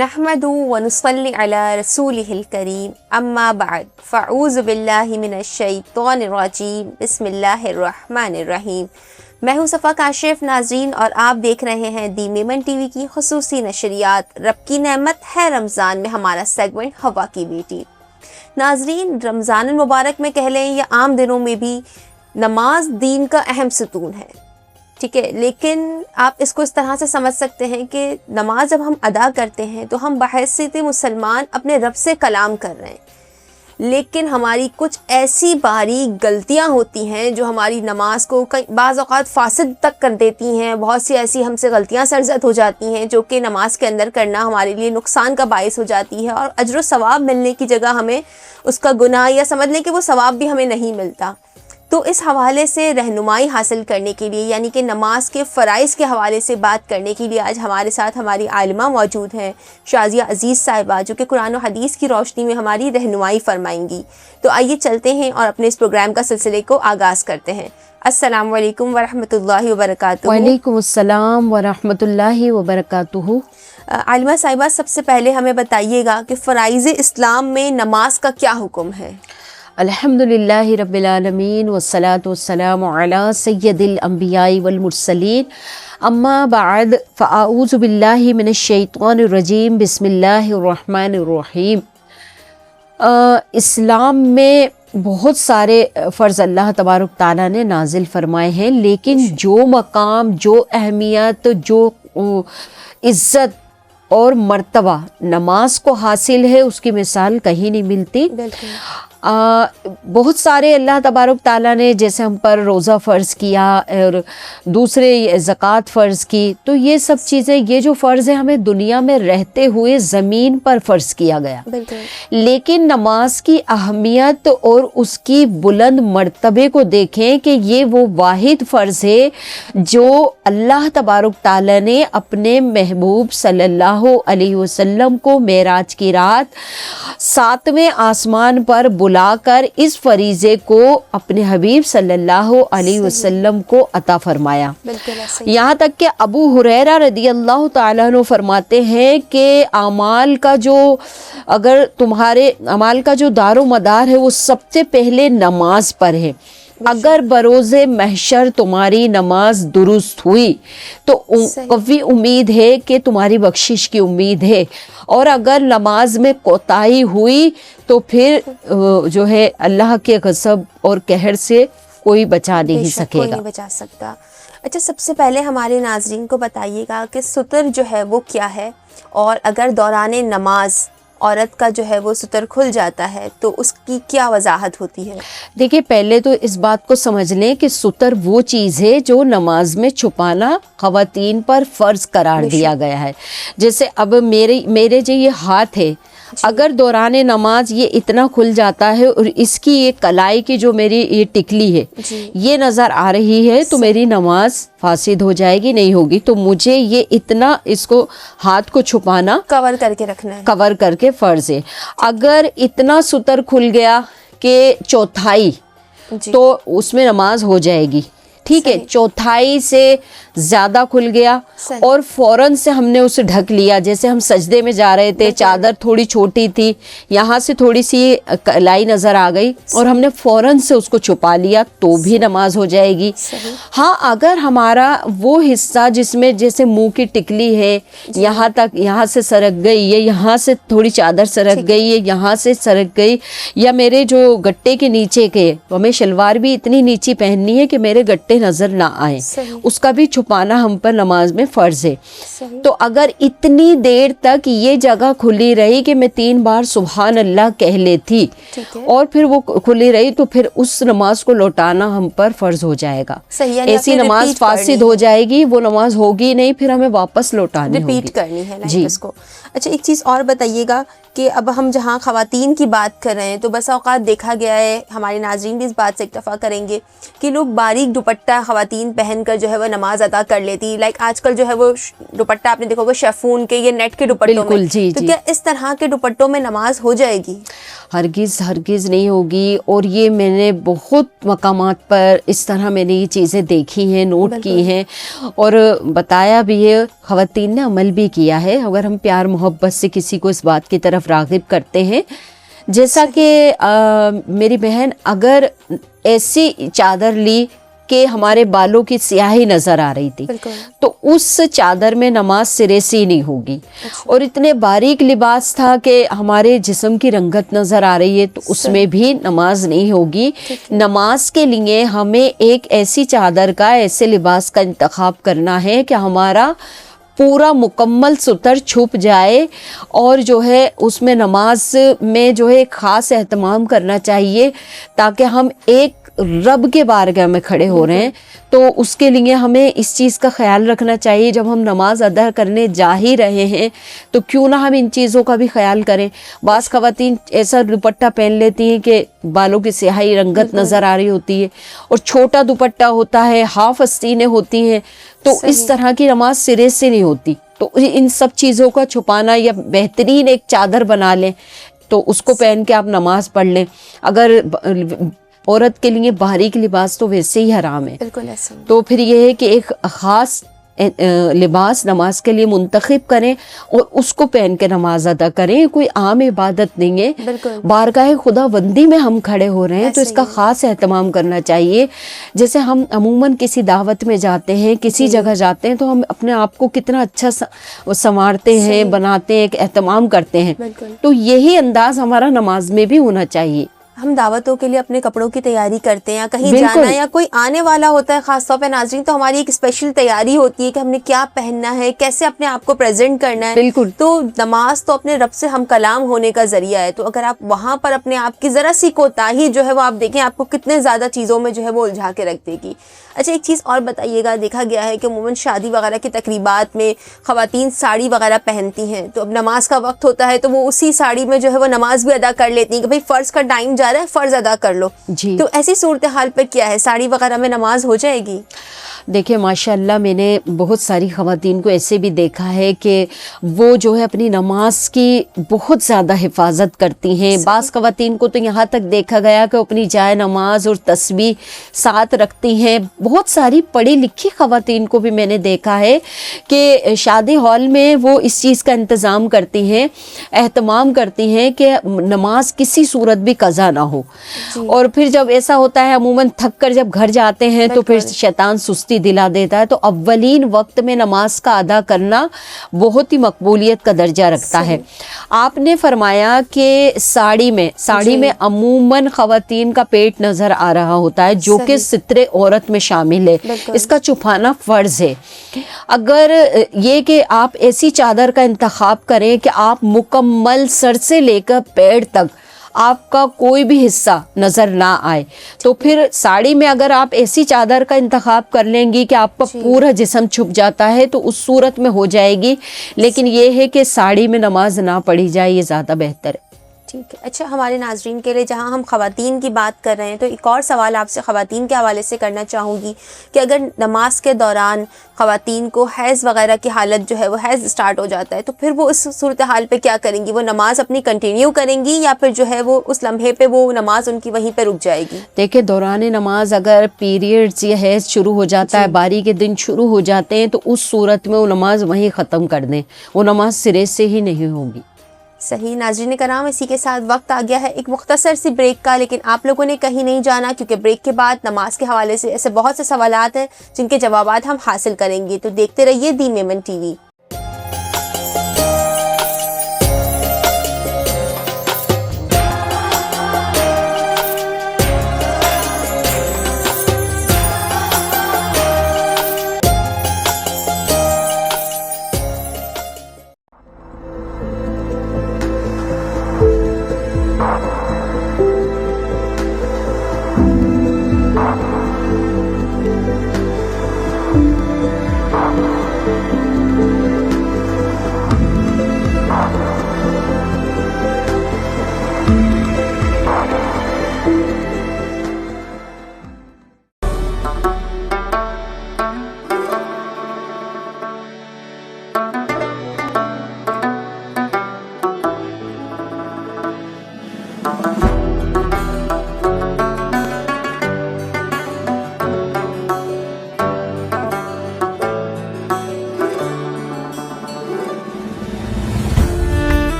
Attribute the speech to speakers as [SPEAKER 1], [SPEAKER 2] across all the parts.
[SPEAKER 1] نحمدہ ونصلی علی رسولہ الکریم اما بعد فاعوذ باللہ من الشیطان الرجیم بسم اللہ الرحمن الرحیم۔ میں ہوں صفا کاشف ناظرین، اور آپ دیکھ رہے ہیں دی میمن ٹی وی کی خصوصی نشریات رب کی نعمت ہے رمضان میں ہمارا سیگمنٹ ہوا کی بیٹی۔ ناظرین، رمضان المبارک میں کہہ لیں یا عام دنوں میں بھی نماز دین کا اہم ستون ہے، ٹھیک ہے، لیکن آپ اس کو اس طرح سے سمجھ سکتے ہیں کہ نماز جب ہم ادا کرتے ہیں تو ہم بحیثیت مسلمان اپنے رب سے کلام کر رہے ہیں، لیکن ہماری کچھ ایسی باریک غلطیاں ہوتی ہیں جو ہماری نماز کو بعض اوقات فاسد تک کر دیتی ہیں۔ بہت سی ایسی ہم سے غلطیاں سرزد ہو جاتی ہیں جو کہ نماز کے اندر کرنا ہمارے لیے نقصان کا باعث ہو جاتی ہے، اور اجر و ثواب ملنے کی جگہ ہمیں اس کا گناہ، یا سمجھ لیں کہ وہ ثواب بھی ہمیں نہیں ملتا۔ تو اس حوالے سے رہنمائی حاصل کرنے کے لیے، یعنی کہ نماز کے فرائض کے حوالے سے بات کرنے کے لیے آج ہمارے ساتھ ہماری عالمہ موجود ہیں، شازیہ عزیز صاحبہ، جو کہ قرآن و حدیث کی روشنی میں ہماری رہنمائی فرمائیں گی۔ تو آئیے چلتے ہیں اور اپنے اس پروگرام کا سلسلے کو آغاز کرتے ہیں۔ السلام علیکم ورحمۃ اللہ وبرکاتہ۔
[SPEAKER 2] وعلیکم السلام ورحمۃ اللہ وبرکاتہ۔
[SPEAKER 1] عالمہ صاحبہ، سب سے پہلے ہمیں بتائیے گا کہ فرائض اسلام میں نماز کا کیا حکم ہے؟
[SPEAKER 2] الحمد للہ رب العالمین والصلاة والسلام علی سید الانبیاء والمرسلین، اما بعد فاعوذ باللہ من الشیطان الرجیم، بسم اللہ الرحمن الرحیم۔ اسلام میں بہت سارے فرض اللہ تبارک تعالیٰ نے نازل فرمائے ہیں، لیکن جو مقام، جو اہمیت، جو عزت اور مرتبہ نماز کو حاصل ہے، اس کی مثال کہیں نہیں ملتی۔ بہت سارے اللہ تبارک تعالیٰ نے جیسے ہم پر روزہ فرض کیا اور دوسرے زکوٰۃ فرض کی، تو یہ سب چیزیں، یہ جو فرض ہے ہمیں دنیا میں رہتے ہوئے زمین پر فرض کیا گیا، لیکن نماز کی اہمیت اور اس کی بلند مرتبے کو دیکھیں کہ یہ وہ واحد فرض ہے جو اللہ تبارک تعالیٰ نے اپنے محبوب صلی اللہ علیہ وسلم کو معراج کی رات 7ویں آسمان پر بلا کر اس فریضے کو اپنے حبیب صلی اللہ علیہ وسلم کو عطا فرمایا۔ یہاں تک کہ ابو ہریرہ رضی اللہ تعالیٰ عنہ فرماتے ہیں کہ اعمال کا جو، اگر تمہارے اعمال کا جو دار و مدار ہے وہ سب سے پہلے نماز پر ہے۔ اگر بروز محشر تمہاری نماز درست ہوئی تو قوی امید ہے کہ تمہاری بخشش کی امید ہے، اور اگر نماز میں کوتاہی ہوئی تو پھر جو ہے اللہ کے غضب اور قہر سے کوئی بچا نہیں سکے گا،
[SPEAKER 1] کوئی نہیں بچا سکتا۔ اچھا، سب سے پہلے ہمارے ناظرین کو بتائیے گا کہ ستر جو ہے وہ کیا ہے، اور اگر دوران نماز عورت کا جو ہے وہ ستر کھل جاتا ہے تو اس کی کیا وضاحت ہوتی ہے؟
[SPEAKER 2] دیکھیں، پہلے تو اس بات کو سمجھ لیں کہ ستر وہ چیز ہے جو نماز میں چھپانا خواتین پر فرض قرار دیا گیا ہے۔ جیسے اب میرے جو یہ ہاتھ ہے، اگر دوران نماز یہ اتنا کھل جاتا ہے اور اس کی یہ کلائی کی جو میری یہ ٹکلی ہے یہ نظر آ رہی ہے تو میری نماز فاسد ہو جائے گی، نہیں ہوگی۔ تو مجھے یہ اتنا، اس کو ہاتھ کو چھپانا،
[SPEAKER 1] کور کر کے رکھنا ہے،
[SPEAKER 2] کور کر کے فرض ہے۔ اگر اتنا ستر کھل گیا کہ چوتھائی، تو اس میں نماز ہو جائے گی، ٹھیک ہے۔ چوتھائی سے زیادہ کھل گیا اور فوراً سے ہم نے اسے ڈھک لیا، جیسے ہم سجدے میں جا رہے تھے، چادر تھوڑی چھوٹی تھی، یہاں سے تھوڑی سی کلائی نظر آ گئی اور ہم نے فوراً سے اس کو چھپا لیا، تو بھی نماز ہو جائے گی۔ ہاں، اگر ہمارا وہ حصہ جس میں جیسے منہ کی ٹکلی ہے، یہاں تک، یہاں سے سرک گئی، یا یہاں سے تھوڑی چادر سرک گئی، یا یہاں سے سرک گئی، یا میرے جو گٹے کے نیچے کے، ہمیں شلوار بھی اتنی نیچی پہننی ہے کہ میرے گٹے نظر نہ آئیں، اس کا بھی چھپانا ہم پر نماز میں فرض ہے۔ تو اگر اتنی دیر تک یہ جگہ کھلی رہی کہ میں 3 بار سبحان اللہ کہہ لیتی اور پھر وہ کھلی رہی، تو پھر اس نماز کو لوٹانا ہم پر فرض ہو جائے گا۔ ایسی نماز فاسد ہو جائے گی، وہ نماز ہوگی نہیں، پھر ہمیں واپس لوٹانی ہوگی،
[SPEAKER 1] ریپیٹ کرنی ہے اس کو۔ اچھا، ایک چیز اور بتائیے گا کہ اب ہم جہاں خواتین کی بات کر رہے ہیں تو بس اوقات دیکھا گیا ہے، ہمارے ناظرین بھی اس بات سے اتفاق کریں گے کہ لوگ باریک دوپٹہ دوپٹہ خواتین پہن کر جو ہے وہ نماز ادا کر لیتی. لائک آج کل جو ہے وہ دوپٹہ آپ نے دیکھا ہوگا شیفون کے یا نیٹ کے دوپٹوں میں, تو کیا اس طرح کے دوپٹوں میں نماز ہو جائے گی؟
[SPEAKER 2] ہرگز نہیں ہوگی. اور یہ میں نے بہت مقامات پر اس طرح میں نے یہ چیزیں دیکھی ہیں, نوٹ کی ہیں اور بتایا بھی ہے, خواتین نے عمل بھی کیا ہے. اگر ہم پیار محبت سے کسی کو اس بات کی طرف راغب کرتے ہیں, جیسا کہ میری بہن اگر ایسی چادر لی کہ ہمارے بالوں کی سیاہی نظر آ رہی تھی تو اس چادر میں نماز سرے سے نہیں ہوگی. اور اتنے باریک لباس تھا کہ ہمارے جسم کی رنگت نظر آ رہی ہے تو اس میں بھی نماز نہیں ہوگی. نماز کے لیے ہمیں ایک ایسی چادر کا, ایسے لباس کا انتخاب کرنا ہے کہ ہمارا پورا مکمل ستر چھپ جائے اور جو ہے اس میں نماز میں جو ہے خاص اہتمام کرنا چاہیے تاکہ ہم ایک رب کے بارگاہ میں کھڑے ہو رہے ہیں. تو اس کے لیے ہمیں اس چیز کا خیال رکھنا چاہیے, جب ہم نماز ادا کرنے جا ہی رہے ہیں تو کیوں نہ ہم ان چیزوں کا بھی خیال کریں. بعض خواتین ایسا دوپٹہ پہن لیتی ہیں کہ بالوں کی سیاہی رنگت نظر آ رہی ہوتی ہے اور چھوٹا دوپٹہ ہوتا ہے, ہاف آستینیں ہوتی ہیں, تو اس طرح کی نماز سرے سے نہیں ہوتی. تو ان سب چیزوں کا چھپانا, یا بہترین ایک چادر بنا لیں تو اس کو پہن کے آپ نماز پڑھ لیں. اگر عورت کے لیے باریک لباس تو ویسے ہی حرام ہے,
[SPEAKER 1] بالکل ایسا. تو
[SPEAKER 2] پھر یہ ہے کہ ایک خاص لباس نماز کے لیے منتخب کریں اور اس کو پہن کے نماز ادا کریں. کوئی عام عبادت نہیں ہے, بارگاہ خدا بندی میں ہم کھڑے ہو رہے ہیں تو اس کا خاص اہتمام کرنا چاہیے. جیسے ہم عموماً کسی دعوت میں جاتے ہیں, کسی جگہ جاتے ہیں تو ہم اپنے آپ کو کتنا اچھا سنوارتے ہیں, بناتے ہیں, ایک اہتمام کرتے ہیں, تو یہی انداز ہمارا نماز میں بھی ہونا چاہیے.
[SPEAKER 1] ہم دعوتوں کے لیے اپنے کپڑوں کی تیاری کرتے ہیں, یا کہیں جانا یا کوئی آنے والا ہوتا ہے خاص طور پہ ناظرین, تو ہماری ایک اسپیشل تیاری ہوتی ہے کہ ہم نے کیا پہننا ہے, کیسے اپنے آپ کو پریزنٹ کرنا ہے.
[SPEAKER 2] بالکل.
[SPEAKER 1] تو نماز تو اپنے رب سے ہم کلام ہونے کا ذریعہ ہے, تو اگر آپ وہاں پر اپنے آپ کی ذرا سی کوتاہی جو ہے وہ آپ دیکھیں, آپ کو کتنے زیادہ چیزوں میں جو ہے وہ الجھا کے رکھ دے گی. اچھا ایک چیز اور بتائیے گا, دیکھا گیا ہے کہ عموماً شادی وغیرہ کی تقریبات میں خواتین ساڑی وغیرہ پہنتی ہیں, تو اب نماز کا وقت ہوتا ہے تو وہ اسی ساڑی میں جو ہے وہ نماز بھی ادا کر لیتی ہیں کہ بھئی فرض کا ٹائم جا رہا ہے, فرض ادا کر لو.
[SPEAKER 2] جی.
[SPEAKER 1] تو ایسی صورتحال پہ کیا ہے, ساڑی وغیرہ میں نماز ہو جائے گی؟
[SPEAKER 2] دیکھیں ماشاءاللہ میں نے بہت ساری خواتین کو ایسے بھی دیکھا ہے کہ وہ جو ہے اپنی نماز کی بہت زیادہ حفاظت کرتی ہیں. بعض خواتین کو تو یہاں تک دیکھا گیا کہ اپنی جائے نماز اور تسبیح ساتھ رکھتی ہیں. بہت ساری پڑھی لکھی خواتین کو بھی میں نے دیکھا ہے کہ شادی ہال میں وہ اس چیز کا انتظام کرتی ہیں, اہتمام کرتی ہیں کہ نماز کسی صورت بھی قضا نہ ہو. اور پھر جب ایسا ہوتا ہے عموماً تھک کر جب گھر جاتے ہیں تو پھر شیطان سستی دلا دیتا ہے, تو اولین وقت میں نماز کا ادا کرنا بہت ہی مقبولیت کا درجہ رکھتا ہے. آپ نے فرمایا کہ ساڑی میں عموماً خواتین کا پیٹ نظر آ رہا ہوتا ہے جو کہ ستر عورت میں شامل ہے, اس کا چھپانا فرض ہے. اگر یہ کہ آپ ایسی چادر کا انتخاب کریں کہ آپ مکمل سر سے لے کر پیر تک آپ کا کوئی بھی حصہ نظر نہ آئے, تو پھر ساڑی میں اگر آپ ایسی چادر کا انتخاب کر لیں گی کہ آپ کا پورا جسم چھپ جاتا ہے تو اس صورت میں ہو جائے گی. لیکن یہ ہے کہ ساڑی میں نماز نہ پڑھی جائے, یہ زیادہ بہتر ہے.
[SPEAKER 1] ٹھیک ہے. اچھا ہمارے ناظرین کے لیے جہاں ہم خواتین کی بات کر رہے ہیں تو ایک اور سوال آپ سے خواتین کے حوالے سے کرنا چاہوں گی کہ اگر نماز کے دوران خواتین کو حیض وغیرہ کی حالت جو ہے وہ حیض اسٹارٹ ہو جاتا ہے تو پھر وہ اس صورتحال پہ کیا کریں گی؟ وہ نماز اپنی کنٹینیو کریں گی یا پھر جو ہے وہ اس لمحے پہ وہ نماز ان کی وہیں پہ رک جائے گی؟
[SPEAKER 2] دیکھیں دوران نماز اگر پیریڈز یا حیض شروع ہو جاتا ہے, باری کے دن شروع ہو جاتے ہیں, تو اس صورت میں وہ نماز وہیں ختم کر دیں, وہ نماز سرے سے ہی نہیں ہوگی.
[SPEAKER 1] صحیح. ناظرین کرام اسی کے ساتھ وقت آ گیا ہے ایک مختصر سی بریک کا, لیکن آپ لوگوں نے کہیں نہیں جانا کیونکہ بریک کے بعد نماز کے حوالے سے ایسے بہت سے سوالات ہیں جن کے جوابات ہم حاصل کریں گے. تو دیکھتے رہیے دی میمن ٹی وی.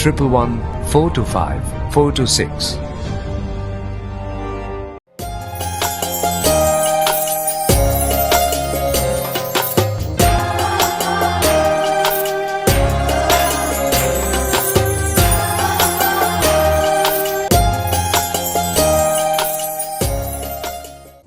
[SPEAKER 3] 111 425 426।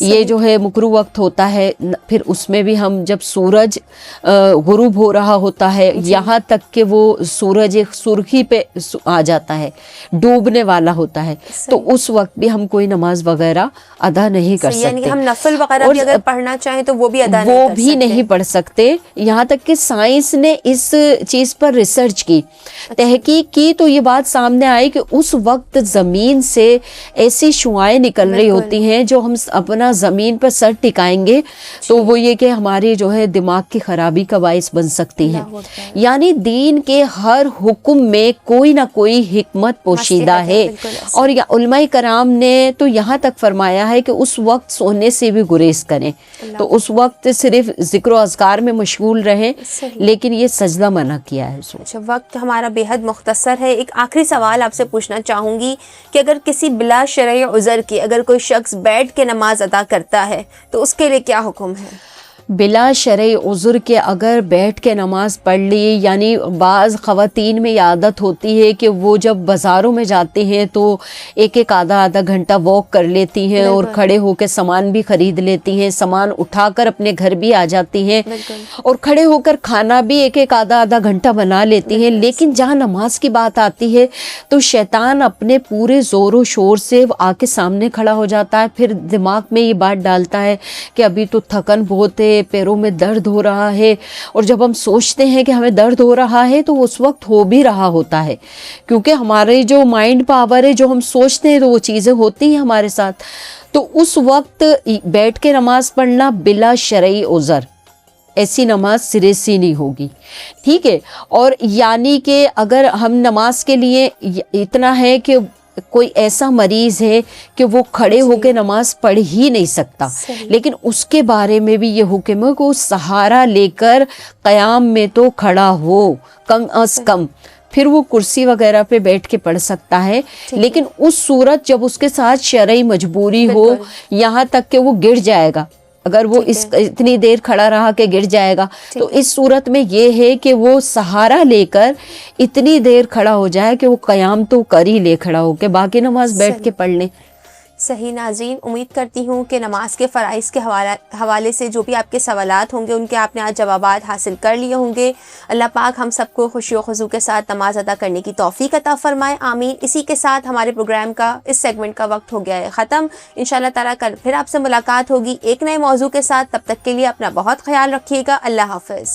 [SPEAKER 2] یہ جو ہے مکرو وقت ہوتا ہے. پھر اس میں بھی ہم جب سورج غروب ہو رہا ہوتا ہے یہاں تک کہ وہ سورج ایک سرخی پہ آ جاتا ہے, ڈوبنے والا ہوتا ہے, تو اس وقت بھی ہم کوئی نماز وغیرہ ادا نہیں کر سکتے.
[SPEAKER 1] یعنی کہ ہم نفل وغیرہ بھی اگر پڑھنا چاہیں تو وہ بھی ادا
[SPEAKER 2] نہیں پڑھ سکتے. یہاں تک کہ سائنس نے اس چیز پر ریسرچ کی, تحقیق کی, تو یہ بات سامنے آئی کہ اس وقت زمین سے ایسی شعاعیں نکل رہی ہوتی ہیں جو ہم اپنا زمین پر سر ٹکائیں گے تو وہ یہ کہ ہماری جو ہے دماغ کی خرابی کا باعث بن سکتی ہیں. یعنی دین کے ہر حکم میں کوئی نہ کوئی حکمت پوشیدہ ہے. اور علماء کرام نے تو یہاں تک فرمایا ہے کہ اس وقت سونے سے بھی گریز کریں, تو اس وقت صرف ذکر و اذکار میں مشغول رہیں, لیکن یہ سجدہ منع کیا ہے.
[SPEAKER 1] اچھا, وقت ہمارا بے حد مختصر ہے. ایک آخری سوال آپ سے پوچھنا چاہوں گی کہ اگر کسی بلا شرعی عذر کی اگر کوئی شخص بیٹھ کے نماز ادا کرتا ہے تو اس کے لیے کیا حکم ہے؟
[SPEAKER 2] بلا شرعی عذر کے اگر بیٹھ کے نماز پڑھ لی, یعنی بعض خواتین میں یہ عادت ہوتی ہے کہ وہ جب بازاروں میں جاتے ہیں تو ایک آدھا گھنٹہ واک کر لیتی ہیں اور کھڑے ہو کے سامان بھی خرید لیتی ہیں, سامان اٹھا کر اپنے گھر بھی آ جاتی ہیں, اور کھڑے ہو کر کھانا بھی ایک آدھا گھنٹہ بنا لیتی ہیں. لیکن جہاں نماز کی بات آتی ہے تو شیطان اپنے پورے زور و شور سے آ کے سامنے کھڑا ہو جاتا ہے, پھر دماغ میں یہ بات ڈالتا ہے کہ ابھی تو تھکن بہت ہے, پیروں میں درد ہو رہا ہے, اور جب ہم سوچتے ہیں کہ ہمیں درد ہو رہا ہے تو اس وقت ہو بھی رہا ہوتا ہے, کیونکہ ہمارے جو مائنڈ پاور ہے, جو ہم سوچتے ہیں تو وہ چیزیں ہوتی ہیں ہمارے ساتھ. تو اس وقت بیٹھ کے نماز پڑھنا بلا شرعی عذر, ایسی نماز سرے سے نہیں ہوگی. ٹھیک ہے. اور یعنی کہ اگر ہم نماز کے لیے اتنا ہے کہ کوئی ایسا مریض ہے کہ وہ کھڑے ہو کے نماز پڑھ ہی نہیں سکتا, لیکن اس کے بارے میں بھی یہ حکم ہے کہ وہ سہارا لے کر قیام میں تو کھڑا ہو کم از کم, پھر وہ کرسی وغیرہ پہ بیٹھ کے پڑھ سکتا ہے. لیکن اس صورت جب اس کے ساتھ شرعی مجبوری ہو, یہاں تک کہ وہ گر جائے گا, اگر وہ اتنی دیر کھڑا رہا کہ گر جائے گا, تو اس صورت میں یہ ہے کہ وہ سہارا لے کر اتنی دیر کھڑا ہو جائے کہ وہ قیام تو کر ہی لے کھڑا ہو کے, باقی نماز بیٹھ کے پڑھ لیں.
[SPEAKER 1] صحیح. ناظرین, امید کرتی ہوں کہ نماز کے فرائض کے حوالے سے جو بھی آپ کے سوالات ہوں گے ان کے آپ نے آج جوابات حاصل کر لیے ہوں گے. اللہ پاک ہم سب کو خوشی و خضوع کے ساتھ نماز ادا کرنے کی توفیق عطا فرمائے, آمین. اسی کے ساتھ ہمارے پروگرام کا اس سیگمنٹ کا وقت ہو گیا ہے ختم. انشاءاللہ تعالیٰ کل پھر آپ سے ملاقات ہوگی ایک نئے موضوع کے ساتھ. تب تک کے لیے اپنا بہت خیال رکھیے گا. اللہ حافظ.